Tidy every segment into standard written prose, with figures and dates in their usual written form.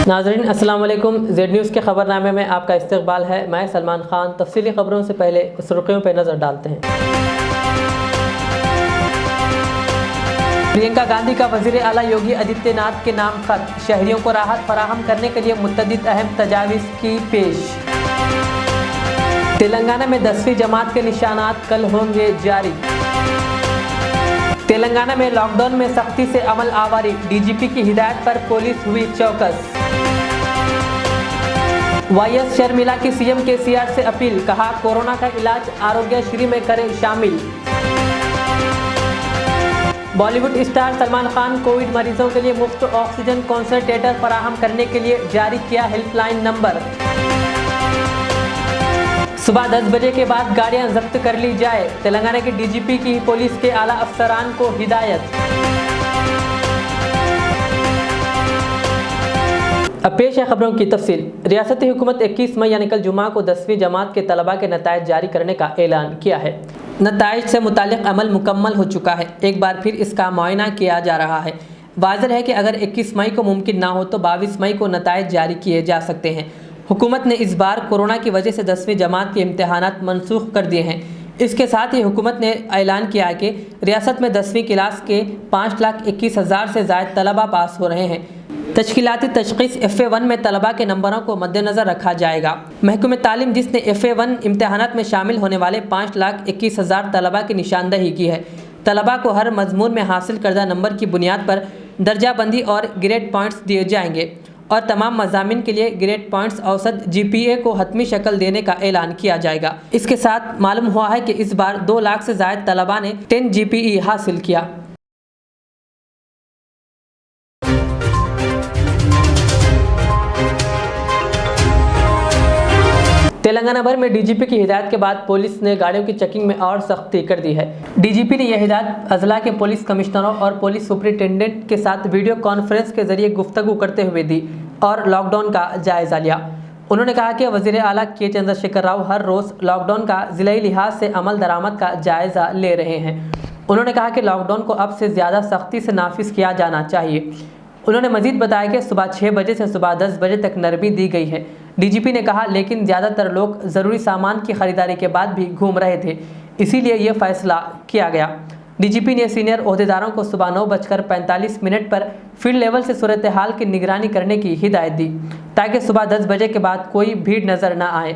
नाज़रीन अस्सलाम वालेकुम। जेड न्यूज़ के खबरनामे में आपका इस्तकबाल है। मैं सलमान खान। तफसीली खबरों से पहले सुर्खियों पर नज़र डालते हैं। प्रियंका गांधी का वज़ीर आला योगी आदित्यनाथ के नाम खत, शहरियों को राहत फराहम करने के लिए मुतअद्दिद अहम तजावीज़ की पेश। तेलंगाना में 10वीं जमात के निशानात कल होंगे जारी। तेलंगाना में लॉकडाउन में सख्ती से अमल आवारी, डीजीपी की हिदायत पर पुलिस हुई चौकस। वाईएस शर्मिला की सीएम केसीआर से अपील, कहा कोरोना का इलाज आरोग्यश्री में करें शामिल। बॉलीवुड स्टार सलमान खान कोविड मरीजों के लिए मुफ्त ऑक्सीजन कॉन्संट्रेटर फराहम करने के लिए जारी किया हेल्पलाइन नंबर। सुबह 10 बजे के बाद गाड़ियां जब्त कर ली जाए, तेलंगाना के डीजीपी की पुलिस के आला अफसरान को हिदायत। अब पेश है खबरों की तफसील। रियासती हुकूमत 21 मई यानी कल जुमा को 10वीं जमात के तलबा के नताइज जारी करने का ऐलान किया है। नताइज से मुतालिक अमल मुकम्मल हो चुका है। एक बार फिर इसका मुआयना किया जा रहा है। वाज़ेह है कि अगर 21 मई को मुमकिन ना हो तो 22 मई को नताइज जारी किए जा सकते हैं। हुकूमत ने इस बार कोरोना की वजह से 10वीं जमात के इम्तहानात मनसूख कर दिए हैं। इसके साथ ही हुकूमत ने ऐलान किया है कि रियासत में 10वीं क्लास के 5,21,000 से ज़ायद तलबा पास हो रहे हैं। तश्कीलाती तशख़ीस FA1 में तलबा के नंबरों को मद्देनज़र रखा जाएगा। महकमे तालीम जिसने FA1 इम्तहानात में शामिल होने वाले 5,21,000 तलबा की निशानदही की है। तलबा को हर मजमून में हासिल करदा नंबर की बुनियाद पर दर्जाबंदी और ग्रेड पॉइंट्स दिए जाएंगे और तमाम मज़ामिन के लिए ग्रेड पॉइंट्स औसत GPA को हतमी शक्ल देने का ऐलान किया जाएगा। इसके साथ मालूम हुआ है कि इस बार 2 लाख से ज़ायद तलबा ने 10 GPE हासिल किया। तेलंगाना भर में डीजीपी की हिदायत के बाद पुलिस ने गाड़ियों की चेकिंग में और सख्ती कर दी है। डीजीपी ने यह हिदायत अजला के पुलिस कमिश्नरों और पुलिस सुपरिटेंडेंट के साथ वीडियो कॉन्फ्रेंस के जरिए गुफ्तगू करते हुए दी और लॉकडाउन का जायज़ा लिया। उन्होंने कहा कि वज़ीर आला के चंद्रशेखर राव हर रोज़ लॉकडाउन का ज़िलाई लिहाज से अमल दरामद का जायज़ा ले रहे हैं। उन्होंने कहा कि लॉकडाउन को अब से ज़्यादा सख्ती से नाफिज किया जाना चाहिए। उन्होंने मजीद बताया कि सुबह 6 बजे से सुबह 10 बजे तक नरमी दी गई है। डीजीपी ने कहा लेकिन ज़्यादातर लोग ज़रूरी सामान की ख़रीदारी के बाद भी घूम रहे थे, इसीलिए ये फ़ैसला किया गया। डीजीपी ने सीनियर ओहदेदारों को सुबह 9:45 पर फील्ड लेवल से सूरत हाल की निगरानी करने की हिदायत दी ताकि सुबह 10 बजे के बाद कोई भीड़ नज़र न आए।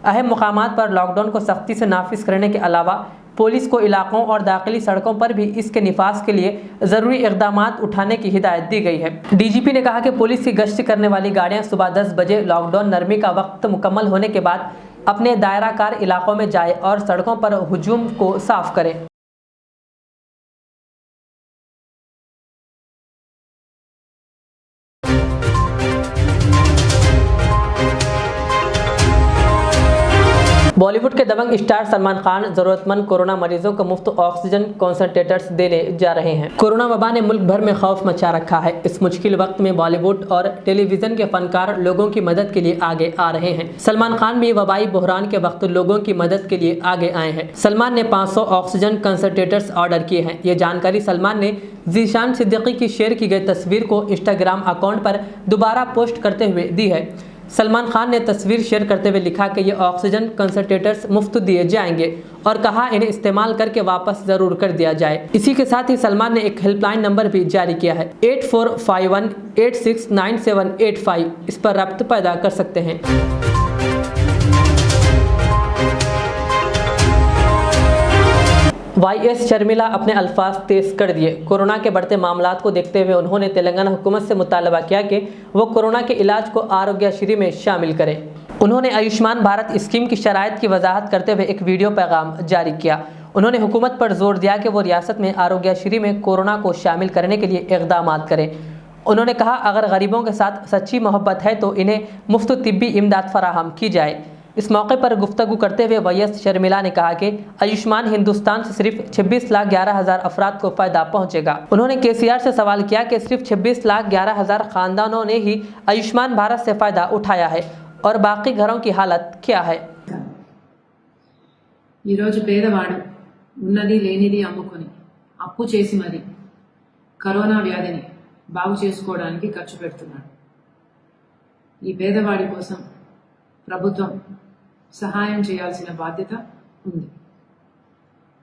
अहम मुकामात पर लॉकडाउन को सख्ती से नाफिज करने के अलावा पुलिस को इलाकों और दाखिली सड़कों पर भी इसके निफाज के लिए ज़रूरी इक़दामात उठाने की हिदायत दी गई है। डीजीपी ने कहा कि पुलिस की गश्त करने वाली गाड़ियां सुबह 10 बजे लॉकडाउन नरमी का वक्त मुकम्मल होने के बाद अपने दायराकार इलाकों में जाए और सड़कों पर हुजूम को साफ करें। बॉलीवुड के दबंग स्टार सलमान खान ज़रूरतमंद कोरोना मरीजों को मुफ्त ऑक्सीजन कॉन्संट्रेटर्स देने जा रहे हैं। कोरोना वबा ने मुल्क भर में खौफ मचा रखा है। इस मुश्किल वक्त में बॉलीवुड और टेलीविज़न के फनकार लोगों की मदद के लिए आगे आ रहे हैं। सलमान खान भी वबाई बहरान के वक्त लोगों की मदद के लिए आगे आए हैं। सलमान ने 500 ऑक्सीजन कंसंट्रेटर्स ऑर्डर किए हैं। ये जानकारी सलमान ने ज़ीशान सिद्दीकी की शेयर की गई तस्वीर को इंस्टाग्राम अकाउंट पर दोबारा पोस्ट करते हुए दी है। सलमान खान ने तस्वीर शेयर करते हुए लिखा कि ये ऑक्सीजन कंसंट्रेटर्स मुफ्त दिए जाएंगे और कहा इन्हें इस्तेमाल करके वापस ज़रूर कर दिया जाए। इसी के साथ ही सलमान ने एक हेल्पलाइन नंबर भी जारी किया है 8451869785। इस पर रब्त पैदा कर सकते हैं। वाईएस शर्मिला अपने अल्फाज तेज कर दिए। कोरोना के बढ़ते मामलात को देखते हुए उन्होंने तेलंगाना हुकूमत से मुतालबा किया कि वो कोरोना के इलाज को आरोग्यश्री में शामिल करें। उन्होंने आयुष्मान भारत स्कीम की शराइत की वजाहत करते हुए एक वीडियो पैगाम जारी किया। उन्होंने हुकूमत पर जोर दिया कि वो रियासत में आरोग्यश्री में कोरोना को शामिल करने के लिए इक़दामात करें। उन्होंने कहा अगर गरीबों के साथ सच्ची मोहब्बत है तो इन्हें मुफ्त तिब्बी इमदाद फराहम की जाए। इस मौके पर गुफ्तगू करते हुए वाईएस शर्मिला ने कहा कि आयुष्मान हिंदुस्तान से सिर्फ 26,11,000 अफराद को फ़ायदा पहुंचेगा। उन्होंने केसीआर से सवाल किया कि सिर्फ 26,11,000 ख़ानदानों ने ही आयुष्मान भारत से फ़ायदा उठाया है और बाकी घरों की हालत क्या है। పేదవాడు ఉన్నది లేనిది అమ్ముకొని అప్పు చేసి కరోనా వ్యాధిని బాగు చేసుకోవడానికి ఖర్చు పెడుతున్నాడు. ఈ పేదవాడి కోసం ప్రభుత్వం సహాయం చేయాల్సిన బాధ్యత ఉంది.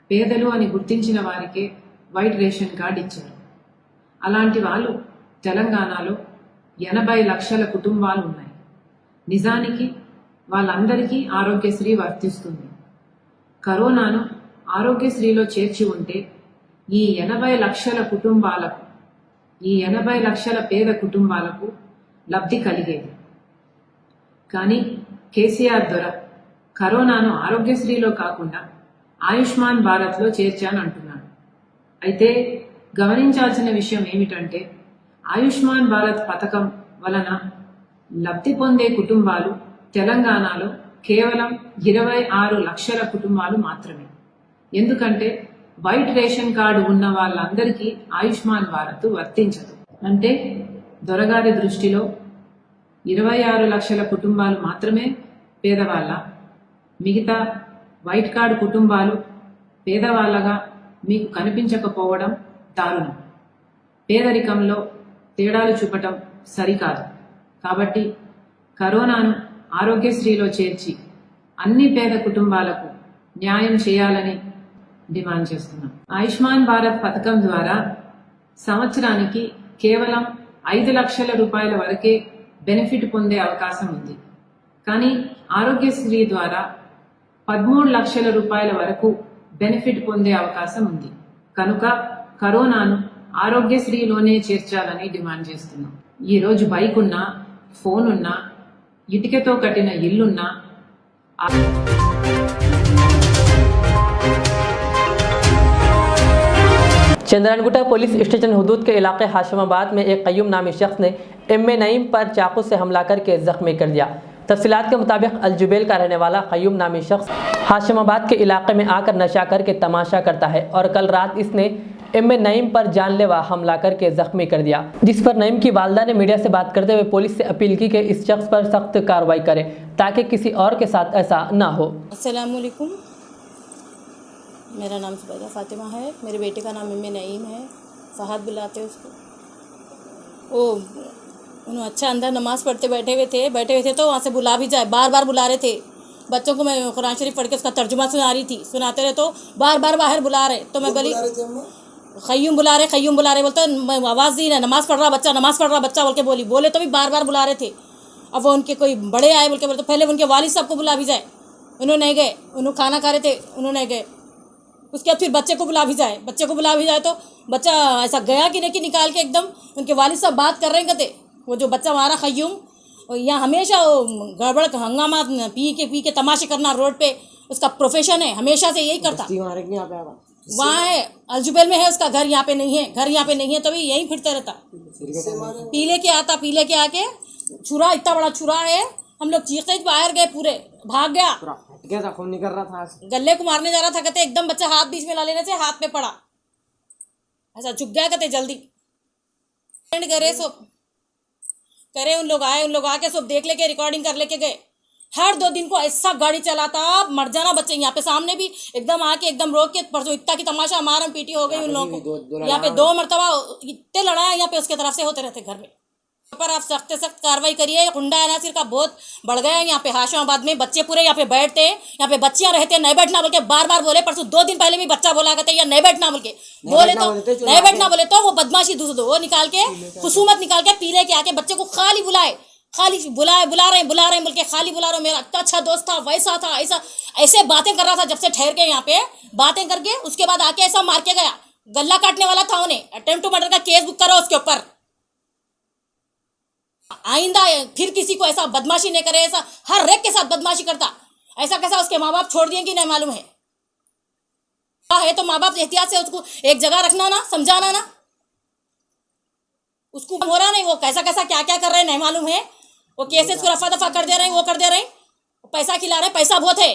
పేదలు అని గుర్తించిన వారికే వైట్ రేషన్ కార్డు ఇచ్చారు. అలాంటి వాళ్ళు తెలంగాణలో 80 లక్షల కుటుంబాలు ఉన్నాయి. నిజానికి వాళ్ళందరికీ ఆరోగ్యశ్రీ వర్తిస్తుంది. కరోనాను ఆరోగ్యశ్రీలో చేర్చి ఉంటే ఈ 80 లక్షల కుటుంబాలకు, ఈ 80 లక్షల పేద కుటుంబాలకు లబ్ధి కలిగేది. కానీ కేసీఆర్ దొర కరోనాను ఆరోగ్యశ్రీలో కాకుండా ఆయుష్మాన్ భారత్లో చేర్చానంటున్నాడు. అయితే గమనించాల్సిన విషయం ఏమిటంటే ఆయుష్మాన్ భారత్ పథకం వలన లబ్ధి పొందే కుటుంబాలు తెలంగాణలో కేవలం 26 లక్షల కుటుంబాలు మాత్రమే. ఎందుకంటే వైట్ రేషన్ కార్డు ఉన్న వాళ్ళందరికీ ఆయుష్మాన్ భారత్ వర్తించదు. అంటే దొరగారి దృష్టిలో 26 లక్షల కుటుంబాలు మాత్రమే పేదవాళ్ళ, మిగతా వైట్ కార్డు కుటుంబాలు పేదవాళ్ళగా మీకు కనిపించకపోవడం దారుణం. పేదరికంలో తేడాలు చూపటం సరికాదు. కాబట్టి కరోనాను ఆరోగ్యశ్రీలో చేర్చి అన్ని పేద కుటుంబాలకు న్యాయం చేయాలని డిమాండ్ చేస్తున్నాం. ఆయుష్మాన్ భారత్ పథకం ద్వారా సంవత్సరానికి కేవలం 5 లక్షల రూపాయల వరకే బెనిఫిట్ పొందే అవకాశం ఉంది. కానీ ఆరోగ్యశ్రీ ద్వారా 13 లక్షల రూపాయల వరకు బెనిఫిట్ పొందే అవకాశం ఉంది. కనుక కరోనాను ఆరోగ్యశ్రీలోనే చేర్చాలని డిమాండ్ చేస్తున్నాం. ఈరోజు బైక్ ఉన్నా, ఫోన్ ఉన్నా, ఇటుకతో కట్టిన ఇల్లున్నా चंद्रानगुटा पुलिस स्टेशन हुदूद के इलाके हाशिमाबाद में एक कय्यूम नामी शख्स ने एम.ए. नईम पर चाकू से हमला करके जख्मी कर दिया। तफसीलात के मुताबिक अलजुबेल का रहने वाला कय्यूम नामी शख्स हाशिमाबाद के इलाके में आकर नशा करके तमाशा करता है और कल रात इसने एम.ए. नईम पर जानलेवा हमला करके जख्मी कर दिया, जिस पर नईम की वालदा ने मीडिया से बात करते हुए पुलिस से अपील की कि इस शख्स पर सख्त कार्रवाई करे ताकि किसी और के साथ ऐसा ना हो। अस्सलाम वालेकुम, मेरा नाम सुबैदा फ़ातिमा है। मेरे बेटे का नाम एम.ए. नईम है, फहद बुलाते हैं उसको। वो उन्होंने अच्छा अंदर नमाज़ पढ़ते बैठे हुए थे तो वहाँ से बुला भी जाए, बार बार बुला रहे थे बच्चों को। मैं कुरान शरीफ पढ़ के उसका तर्जुमा सुना रही थी, सुनाते रहे तो बार बार बाहर बुला रहे। तो मैं बोली ख़य्यूम बुला रहे बोलते आवाज़ दी ना, नमाज़ पढ़ रहा बच्चा बोल के बोले तो भी बार बार बुला रहे थे। अब वो उनके कोई बड़े आए बोल के बोले तो पहले उनके वालिद साहब को बुला भी जाए, उन्होंने नहीं गए। उन्होंने खाना खा रहे थे, उन्होंने गए। उसके बाद फिर बच्चे को बुला भी जाए तो बच्चा ऐसा गया कि नहीं कि निकाल के एकदम उनके वालिद साहब बात कर रहे हैं। कहते वो जो बच्चा हमारा ख़य्यूम यहाँ हमेशा वो गड़बड़ हंगामा पी के तमाशे करना रोड पे उसका प्रोफेशन है, हमेशा से यही करता। वहाँ है अलजुबेल में है उसका घर, यहाँ पे नहीं है तो भी यहीं फिरते रहता। पी लेके आके छुरा, इतना बड़ा छुरा है, हम लोग चीखते बाहर गए, पूरे भाग गया, खून निकल रहा था, गले को मारने जा रहा था। कहते एकदम बच्चा हाथ बीच में ला लेने से हाथ में पड़ा, ऐसा झुक गया। कहते जल्दी करे उन लोग आके सब देख लेके रिकॉर्डिंग कर लेके गए। हर 2 दिन को ऐसा गाड़ी चलाता, मर जाना बच्चे। यहाँ पे सामने भी एकदम आके एकदम रोक के परसों इतना की तमाशा मारम पीटी हो गई उन लोगों को। यहाँ पे 2 मरतबा इतने लड़ाई यहाँ पे उसके तरफ से होते रहते घर में। पर आप सख्त कार्रवाई करिए। गुंडा अनासिर का बहुत बढ़ गया है यहाँ पे हाशिमाबाद में। बच्चे पूरे यहाँ पे बैठते, यहाँ पे बच्चियां रहते, नहीं बैठना बोल के बार बार बोले। परसों 2 दिन पहले भी बच्चा बोला करते या नहीं बैठना बोल के बोले तो नहीं बैठना बोले तो वो बदमाशी दूसरे वो निकाल के खुसूमत निकाल के पी लेके आके बच्चे को खाली बुला रहे बोल के खाली बुला रहे। मेरा इतना अच्छा दोस्त था, वैसा था, ऐसे बातें कर रहा था जब से ठहर के यहाँ पे बातें करके। उसके बाद आके ऐसा मार के गया, गला काटने वाला था। उन्हें अटेम्प्ट टू मर्डर का केस बुक करो उसके ऊपर। आइंदा फिर किसी को ऐसा बदमाशी नहीं करे। ऐसा हर एक के साथ बदमाशी करता। ऐसा कैसा उसके माँ बाप छोड़ दिए कि नहीं मालूम है तो माँ बाप एहतियात से उसको एक जगह रखना ना, समझाना ना। उसको हो रहा नहीं, वो कैसा क्या कर रहे हैं नहीं मालूम है। वो केसेस को रफा दफा कर दे रहे हैं, वो कर दे रहे हैं, पैसा खिला रहे हैं। पैसा बहुत है,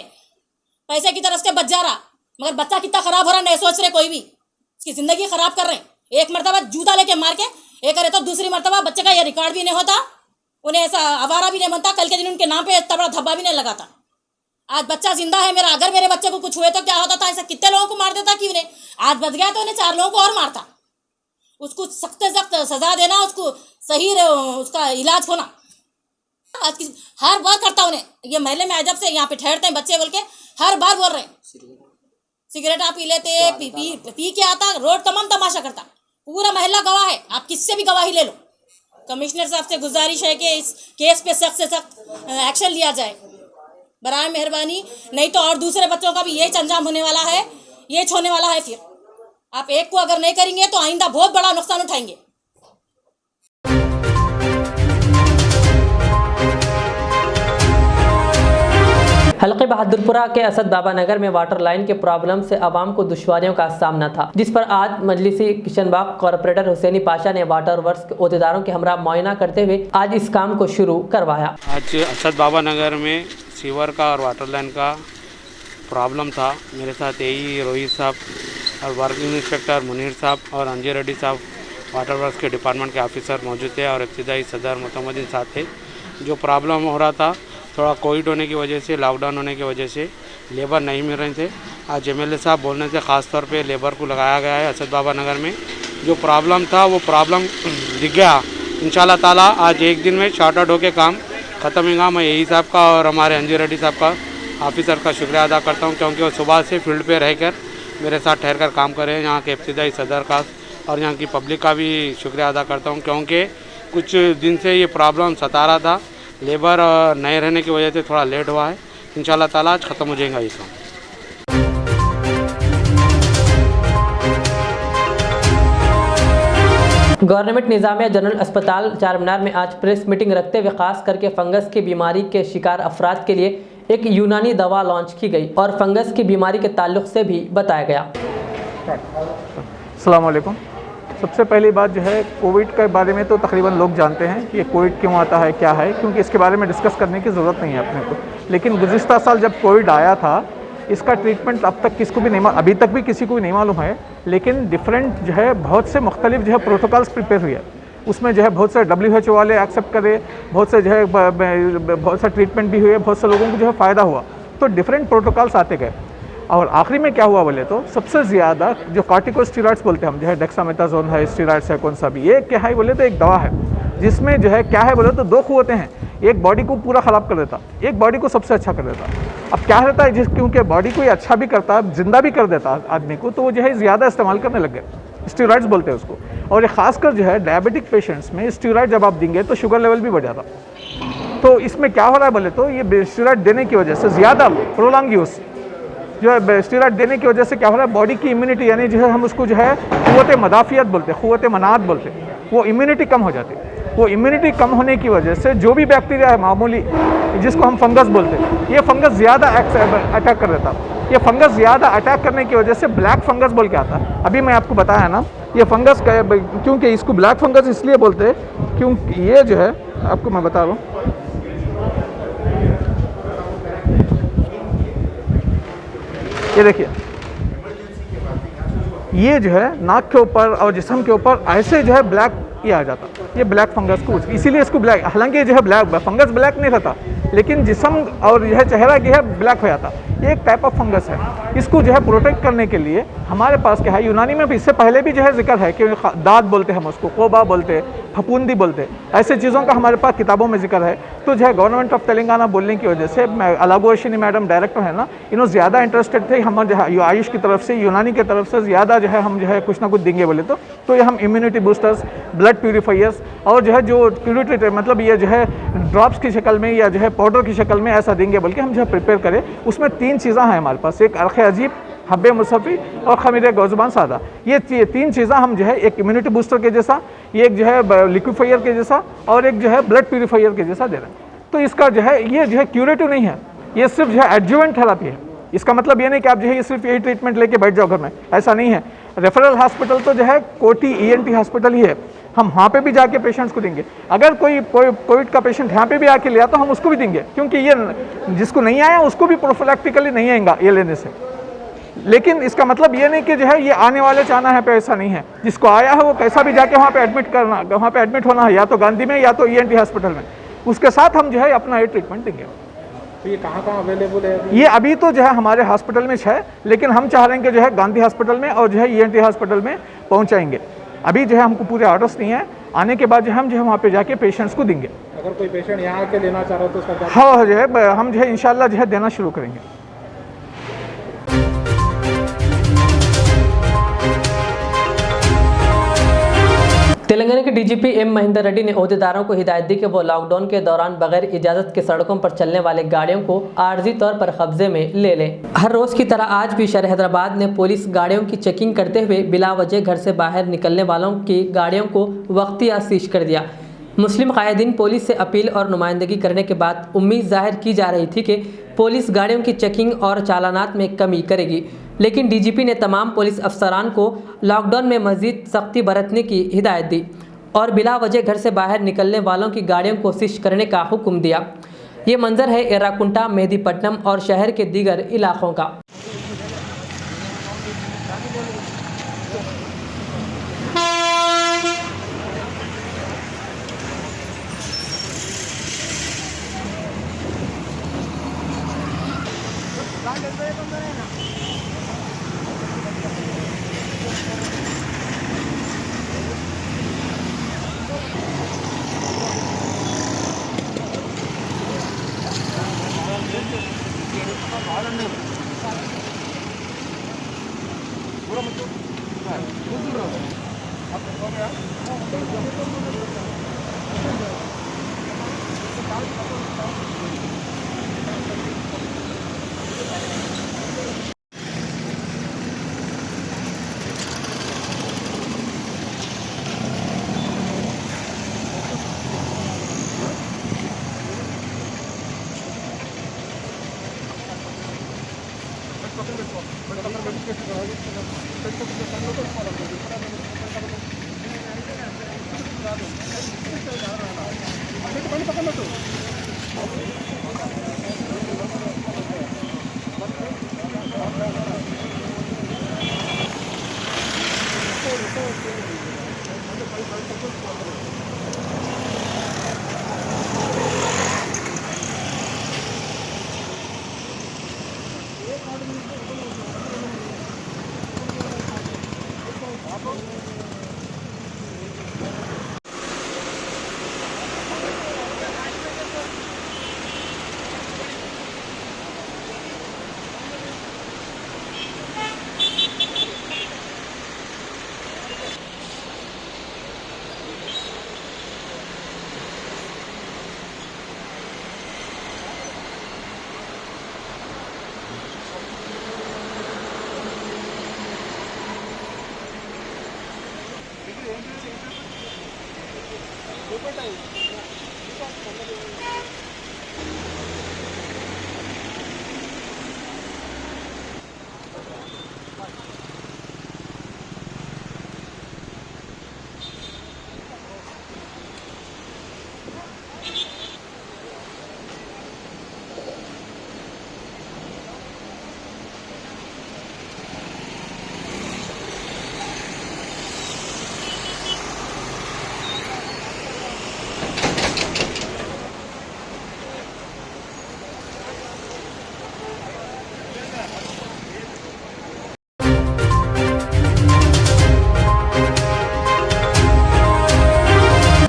पैसे की तरफ से बच जा रहा, मगर बच्चा कितना खराब हो रहा नहीं सोच रहे कोई भी। उसकी जिंदगी खराब कर रहे हैं। एक मरतबा जूता लेके मार के एक करे तो दूसरी मरतबा बच्चे का ये रिकॉर्ड भी नहीं होता, उन्हें ऐसा आवारा भी नहीं बनता। कल के दिन उनके नाम पे इतना बड़ा धब्बा भी नहीं लगाता। आज बच्चा जिंदा है मेरा, अगर मेरे बच्चे को कुछ हुए तो क्या होता था? ऐसा कितने लोगों को मार देता कि उन्हें आज बच गया तो उन्हें 4 लोगों को और मारता। उसको सख्त सजा देना, उसको सही उसका इलाज होना। आज की हर बार करता उन्हें, ये महल्ले में जब से यहाँ पे ठहरते हैं बच्चे बोल के हर बार बोल रहे हैं सिगरेट आप पी लेते, पी के आता, रोड तमाम तमाशा करता, पूरा महल्ला गवाह है, आप किससे भी गवाही ले लो। कमिश्नर साहब से गुजारिश है कि इस केस पे सख्त से सख्त एक्शन लिया जाए बराए मेहरबानी, नहीं तो और दूसरे बच्चों का भी यही अंजाम होने वाला है, ये होने वाला है। फिर आप एक को अगर नहीं करेंगे तो आइंदा बहुत बड़ा नुकसान उठाएंगे। हल्के बहादुरपुरा के असद बाबा नगर में वाटर लाइन के प्रॉब्लम से आवाम को दुश्वारियों का सामना था, जिस पर आज मजलिसी किशनबाग कॉरपोरेटर हुसैनी पाशा ने वाटर वर्क्स के अहदेदारों के हमरा मुआयना करते हुए आज इस काम को शुरू करवाया। आज असद बाबा नगर में सीवर का और वाटर लाइन का प्रॉब्लम था। मेरे साथ यही रोहित साहब और वर्किंग इंस्पेक्टर मुनीर साहब और अंजय रेड्डी साहब वाटर वर्क्स के डिपार्टमेंट के ऑफिसर मौजूद थे और इब्तिदाई सदर मुतमद्दीन साहब थे। जो प्रॉब्लम हो रहा था, थोड़ा कोविड होने की वजह से, लॉकडाउन होने की वजह से लेबर नहीं मिल रहे थे। आज एमएलए साहब बोलने से ख़ास तौर पे लेबर को लगाया गया है। असद बाबा नगर में जो प्रॉब्लम था वो प्रॉब्लम दिख गया। इंशाल्लाह ताला आज एक दिन में शॉर्ट आउट होकर काम ख़त्म होगा। मैं यही साहब का और हमारे अंजय रेड्डी साहब का ऑफिसर का शुक्रिया अदा करता हूँ, क्योंकि वो सुबह से फील्ड पे रहकर मेरे साथ ठहर कर काम कर रहे हैं। यहाँ के इब्तिदाई सदर का और यहाँ की पब्लिक का भी शुक्रिया अदा करता हूँ, क्योंकि कुछ दिन से ये प्रॉब्लम सता रहा था। लेबर नए रहने की वजह से थोड़ा लेट हुआ है। इंशाल्लाह ताला आज ख़त्म हो जाएगा ये काम। गवर्नमेंट निज़ामिया जनरल अस्पताल चारमीनार में आज प्रेस मीटिंग रखते हुए खास करके फंगस की बीमारी के शिकार अफराद के लिए एक यूनानी दवा लॉन्च की गई और फंगस की बीमारी के ताल्लुक से भी बताया गया। अस्सलाम वालेकुम। सबसे पहली बात जो है, कोविड के बारे में तो तकरीबन लोग जानते हैं कि ये कोविड क्यों आता है, क्या है, क्योंकि इसके बारे में डिस्कस करने की ज़रूरत नहीं है अपने को। लेकिन गुज़िश्ता साल जब कोविड आया था, इसका ट्रीटमेंट अब तक किसको भी नहीं, अभी तक भी किसी को भी नहीं मालूम है। लेकिन डिफरेंट जो है बहुत से मुख्तलिफ जो है प्रोटोकॉल्स प्रिपेयर हुए। उसमें जो है बहुत से WHO वाले एक्सेप्ट करे, बहुत से जो है बहुत सा ट्रीटमेंट भी हुए, बहुत से लोगों को जो है फ़ायदा हुआ। तो डिफरेंट प्रोटोकॉल्स आते गए और आखिरी में क्या हुआ बोले तो सबसे ज़्यादा जो कॉर्टिकोस्टेरॉइड्स बोलते हैं हम, जो है डेक्सामेथासोन है, स्टेरॉइड्स है, कौन सा भी, ये क्या है बोले तो एक दवा है जिसमें जो है क्या है बोले तो दो क़ुव्वतें हैं। एक बॉडी को पूरा ख़राब कर देता, एक बॉडी को सबसे अच्छा कर देता। अब क्या रहता है, क्योंकि बॉडी को अच्छा भी करता, जिंदा भी कर देता आदमी को, तो वो जो है ज़्यादा इस्तेमाल करने लग गए। स्टेरॉइड्स बोलते हैं उसको। और ये खासकर जो है डायबिटिक पेशेंट्स में स्टेरॉइड जब आप देंगे तो शुगर लेवल भी बढ़ जाता। तो इसमें क्या हो रहा है बोले तो ये स्टेरॉइड देने की वजह से ज़्यादा प्रोलॉन्ग यूज़ जो है स्टेरॉइड देने की वजह से क्या हो रहा है, बॉडी की इम्यूनिटी यानी जो है हम उसको जो है क़ुव्वत मदाफ़ियत बोलते हैं, क़ुव्वत मनाअत बोलते हैं, वो इम्यूनिटी कम हो जाती है। वो इम्यूनिटी कम होने की वजह से जो भी बैक्टीरिया है मामूली, जिसको हम फंगस बोलते हैं, ये फंगस ज़्यादा अटैक कर देता। ये फंगस ज़्यादा अटैक करने की वजह से ब्लैक फंगस बोल के आता है। अभी मैं आपको बताया ना, ये फंगस क्योंकि इसको ब्लैक फंगस इसलिए बोलते हैं क्योंकि ये जो है आपको मैं बता रहा हूँ, ये देखिए, ये जो है नाक के ऊपर और जिस्म के ऊपर ऐसे जो है ब्लैक ये आ जाता, ये ब्लैक फंगस को, इसीलिए इसको ब्लैक, हालांकि जो है ब्लैक फंगस ब्लैक नहीं रहता, लेकिन जिस्म और यह चेहरा जो है ब्लैक हो जाता। ये एक टाइप ऑफ फंगस है। इसको जो है प्रोटेक्ट करने के लिए हमारे पास क्या है, यूनानी में भी इससे पहले भी जो है जिक्र है कि दाद बोलते हैं हम उसको, कोबा बोलते हैं, फफूंदी बोलते हैं, ऐसे चीज़ों का हमारे पास किताबों में जिक्र है। तो जो है गवर्नमेंट ऑफ तेलंगाना बोलने की वजह से अलागोशिनी मैडम डायरेक्टर है ना, इन्होंने ज़्यादा इंटरेस्टेड थे हम जो है आयुष की तरफ से, यूनानी की तरफ से ज़्यादा जो है हम जो है कुछ ना कुछ देंगे बोले तो ये हम इम्यूनिटी बूस्टर्स, ब्लड प्यूरीफायर्स और जो है जो प्यूरिटी मतलब ये जो है ड्रॉप्स की शक्ल में या जो है पाउडर की शक्ल में ऐसा देंगे बल्कि हम जो है प्रिपेयर करें। उसमें 3 चीज़ें हैं हमारे पास, एक अर्क़ अजीब, हब्बे मुसफ़ी और खमीर गौज़बान सादा। ये 3 चीज़ें हम जो है एक इम्यूनिटी बूस्टर के जैसा, एक जो है लिक्विफायर के जैसा और एक जो है ब्लड प्यूरीफायर के जैसा दे रहे हैं। तो इसका जो है ये जो है क्यूरेटिव नहीं है, ये सिर्फ जो है एडजुवेंट थेरेपी है। इसका मतलब ये नहीं कि आप जो है सिर्फ यही ट्रीटमेंट लेके बैठ जाओ घर में, ऐसा नहीं है। रेफरल हॉस्पिटल तो जो है कोटी ENT हॉस्पिटल ही है, हम वहाँ पे भी जाके पेशेंट्स को देंगे। अगर कोई कोविड का पेशेंट यहाँ पे भी आके लिया तो हम उसको भी देंगे, क्योंकि ये जिसको नहीं आया उसको भी प्रोफिलैक्टिकली नहीं आएगा ये लेने से। लेकिन इसका मतलब ये नहीं कि जो है ये आने वाले चाहना है पे, ऐसा नहीं है। जिसको आया है वो कैसा भी जाके वहाँ पे एडमिट करना, वहाँ पे एडमिट होना है, या तो गांधी में या तो ENT हॉस्पिटल में, उसके साथ हम जो है अपना ये ट्रीटमेंट देंगे। तो ये कहाँ अवेलेबल है? ये अभी तो जो है हमारे हॉस्पिटल में है, लेकिन हम चाह रहे हैं कि जो है गांधी हॉस्पिटल में और जो है ENT हॉस्पिटल में पहुँचाएंगे। अभी जो है हमको पूरे ऑर्डर्स नहीं है, आने के बाद जो हम जो है वहाँ पे जाके पेशेंट्स को देंगे। अगर कोई पेशेंट यहाँ आके लेना चाह रहा हो तो उसका क्या? हाँ जो है हम जो है इंशाल्लाह जो है देना शुरू करेंगे। तेलंगाना के डीजीपी एम महेंदर रेड्डी ने ओहदेदारों को हिदायत दी कि वो लॉकडाउन के दौरान बगैर इजाज़त के सड़कों पर चलने वाले गाड़ियों को आर्जी तौर पर कब्जे में ले लें। हर रोज़ की तरह आज भी शहर हैदराबाद ने पुलिस गाड़ियों की चेकिंग करते हुए बिला वजह घर से बाहर निकलने वालों की गाड़ियों को वक्तिया सीज कर दिया। मुस्लिम कायदीन पुलिस से अपील और नुमाइंदगी करने के बाद उम्मीद जाहिर की जा रही थी कि पुलिस गाड़ियों की चेकिंग और चालानात में कमी करेगी, लेकिन डीजीपी ने तमाम पुलिस अफसरान को लॉकडाउन में मज़ीद सख्ती बरतने की हिदायत दी और बिला वजह घर से बाहर निकलने वालों की गाड़ियों को सीज करने का हुक्म दिया। ये मंजर है एर्राकुंटा, मेहदीपट्टनम और शहर के दीगर इलाकों का।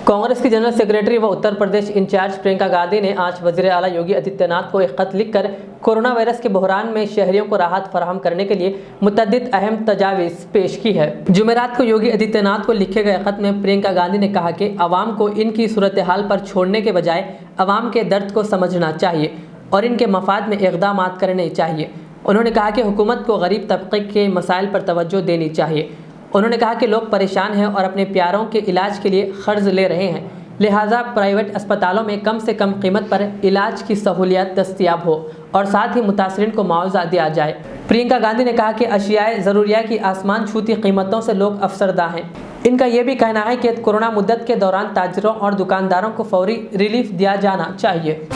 कांग्रेस की जनरल सेक्रेटरी व उत्तर प्रदेश इंचार्ज प्रियंका गांधी ने आज वजीर आला योगी आदित्यनाथ को एक खत लिखकर कोरोना वायरस के बहरान में शहरियों को राहत फराहम करने के लिए मुतअद्दिद अहम तजावीज़ पेश की है। जुमेरात को योगी आदित्यनाथ को लिखे गए खत में प्रियंका गांधी ने कहा कि आवाम को इनकी सूरत हाल पर छोड़ने के बजाय आवाम के दर्द को समझना चाहिए और इनके मफाद में इक़दाम करने चाहिए। उन्होंने कहा कि हुकूमत को गरीब तबके के मसाइल पर तवज्जो देनी चाहिए। उन्होंने कहा कि लोग परेशान हैं और अपने प्यारों के इलाज के लिए क़र्ज़ ले रहे हैं, लिहाजा प्राइवेट अस्पतालों में कम से कम कीमत पर इलाज की सहूलियत दस्तयाब हो और साथ ही मुतासरीन को मुआवजा दिया जाए। प्रियंका गांधी ने कहा कि अशियाए ज़रूरिया की आसमान छूती कीमतों से लोग अफसरदा हैं। इनका यह भी कहना है कि कोरोना मुद्दत के दौरान ताजिरों और दुकानदारों को फौरी रिलीफ दिया जाना चाहिए।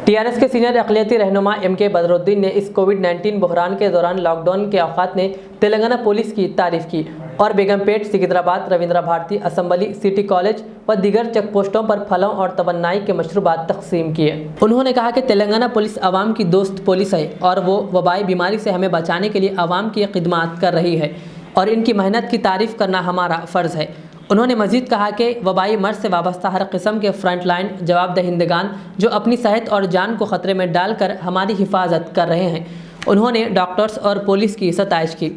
टीआरएस के सीनियर अक़लियती रहनुमा एम.के. बदरुद्दीन ने इस कोविड-19 बहरान के दौरान लॉकडाउन के औक़ात ने तेलंगाना पुलिस की तारीफ़ की और Begumpet, Secunderabad, Ravindra Bharati, assembly, city college व दीगर चेक पोस्टों पर फलों और तवन्नाई के मशरूबात तकसीम किए। उन्होंने कहा कि तेलंगाना पुलिस आवाम की दोस्त पुलिस है और वो वबाई बीमारी से हमें बचाने के लिए आवाम की खिदमत कर रही है। और इनकी मेहनत की तारीफ़ करना हमारा फ़र्ज़ है। उन्होंने मज़ीद कहा कि वबाई मर्ज़ से वाबस्ता हर किस्म के फ्रंट लाइन जवाबदहिंदगान जो अपनी सेहत और जान को ख़तरे में डालकर हमारी हिफाजत कर रहे हैं, उन्होंने डॉक्टर्स और पुलिस की सताइश की।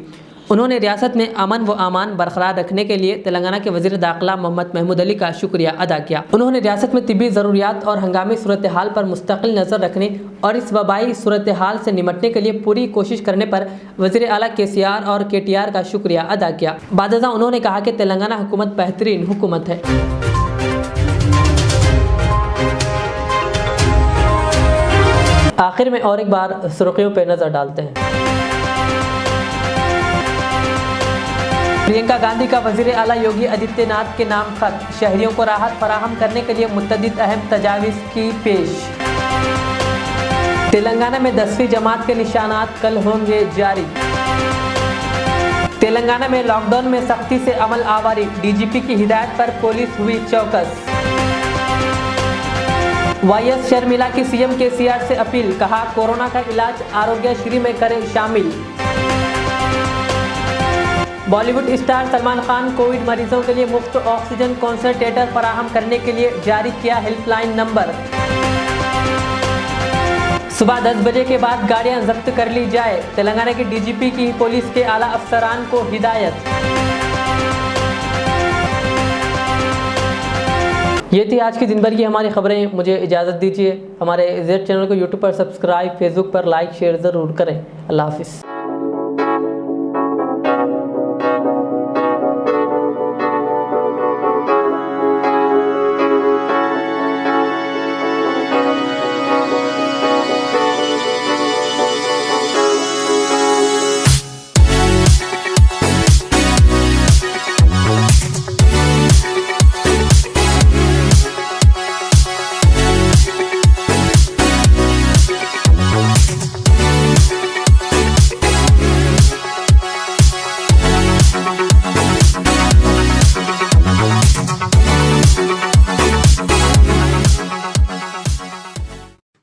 उन्होंने रियासत में अमन व अमान बरकरार रखने के लिए तेलंगाना के वज़ीर दाखिला मोहम्मद महमूद अली का शुक्रिया अदा किया। उन्होंने रियासत में तिब्बी ज़रूरियात और हंगामी सूरत हाल पर मुस्तकिल नज़र रखने और इस वबाई सूरत हाल से निमटने के लिए पूरी कोशिश करने पर वज़ीर आला KCR और KTR का शुक्रिया अदा किया। बादशाह उन्होंने कहा कि तेलंगाना हुकूमत बेहतरीन हुकूमत है। आखिर में और एक बार सुर्खियों पर नज़र डालते हैं। प्रियंका गांधी का वज़ीर आला योगी आदित्यनाथ के नाम खत, शहरियों को राहत फराहम करने के लिए मुतअद्दिद अहम तजावीज़ की पेश। तेलंगाना में 10वीं जमात के निशानात कल होंगे जारी। तेलंगाना में लॉकडाउन में सख्ती से अमल आवारी, DGP की हिदायत पर पुलिस हुई चौकस। YS शर्मिला की CM KCR से अपील, कहा कोरोना का इलाज आरोग्यश्री में करें शामिल। बॉलीवुड स्टार सलमान खान कोविड मरीजों के लिए मुफ्त ऑक्सीजन कॉन्सनट्रेटर फराहम करने के लिए जारी किया हेल्पलाइन नंबर। सुबह 10 बजे के बाद गाड़ियां जब्त कर ली जाए, तेलंगाना के DGP की पुलिस के आला अफसरान को हिदायत। ये थी आज की दिन भर की हमारी खबरें। मुझे इजाज़त दीजिए। हमारे Z चैनल को YouTube पर सब्सक्राइब, Facebook पर लाइक शेयर ज़रूर करें। अल्लाह हाफिज़।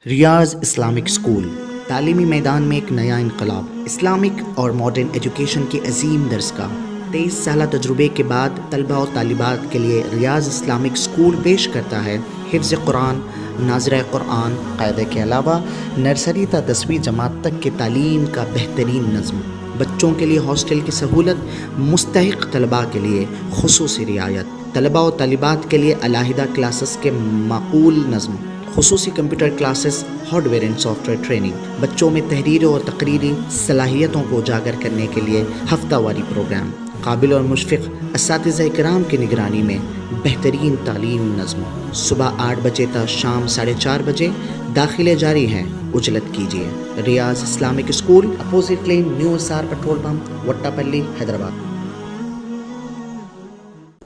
रियाज इस्लामिक स्कूल तालीमी मैदान में एक नया इनकलाब। इस्लामिक और मॉडर्न एजुकेशन की अजीम दरसगाह 23 साल तजुर्बे के बाद तलबा और तालिबात के लिए रियाज इस्लामिक स्कूल पेश करता है हिफ्ज़ कुरान, नाज़िरा कुरान, क़ायदे के अलावा नर्सरी ता 10वीं जमात तक के तालीम का बेहतरीन नज़्म। बच्चों के लिए हॉस्टल की सहूलत, मुस्तहिक़ तलबा के लिए खुसूसी रियायत, तलबा और तालिबात के लिए अलहदा क्लासेस के माकूल नज़्म, खुसूसी computer classes, hardware and software training, बच्चों में तहरीरी और तकरीरी सलाहियतों को उजागर करने के लिए हफ्तावारी प्रोग्राम, काबिल और मुशफ़िक़ असातिज़ा इकराम की निगरानी में बेहतरीन तालीम नज़्म। सुबह 8 बजे तक शाम 4:30 बजे दाखिले जारी हैं, उजलत कीजिए। Riyaz Islamic school, opposite lane, new SR petrol pump, Vattepally, Hyderabad.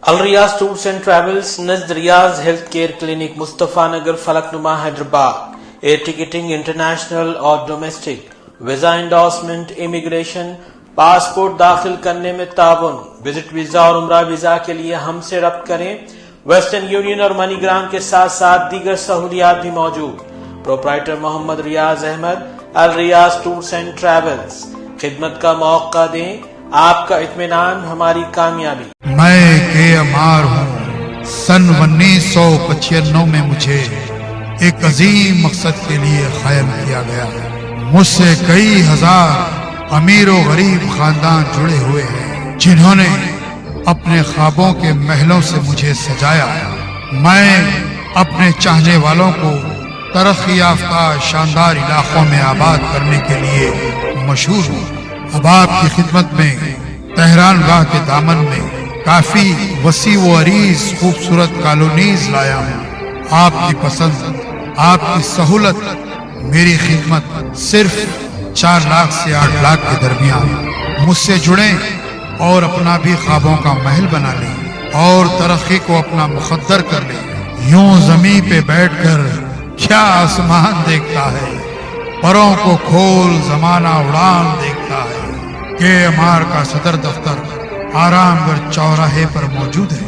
Al Riyaz tours and travels Najd Riyaz health care clinic, Mustafa Nagar, Falaknuma, Hyderabad. Air ticketing international और domestic, visa endorsement, immigration, passport दाखिल करने में ताउन, विजिट वीजा और उम्रा वीजा के लिए हमसे रब्त करें। वेस्टर्न यूनियन और मनीग्राम के साथ साथ दीगर सहूलियात भी मौजूद। Proprietor Mohammad Riyaz Ahmed, Al Riyaz tours and travels. खिदमत का मौका दें, आपका इत्मीनान हमारी कामयाबी। मैं के हूँ। सन 1995 में मुझे एक अजीम मकसद के लिए कायम किया गया है। मुझसे कई हजार अमीर और गरीब खानदान जुड़े हुए हैं, जिन्होंने अपने ख्वाबों के महलों से मुझे सजाया। मैं अपने चाहने वालों को तरक्की याफ्ता शानदार इलाकों में आबाद करने के लिए मशहूर हूँ। अब आपकी खिदमत में तेहरान गाह के दामन में काफी वसी व अरीज खूबसूरत कॉलोनीज लाया हूँ। आपकी पसंद, आपकी सहूलत, मेरी खिदमत सिर्फ 4 लाख से 8 लाख के दरमियान। मुझसे जुड़ें और अपना भी ख्वाबों का महल बना लें और तरक्की को अपना मुकद्दर कर लें। यूं जमीन पे बैठकर क्या आसमान देखता है, परों को खोल जमाना उड़ान देखता है। के एम आर का सदर दफ्तर आरामगढ़ चौराहे पर मौजूद है।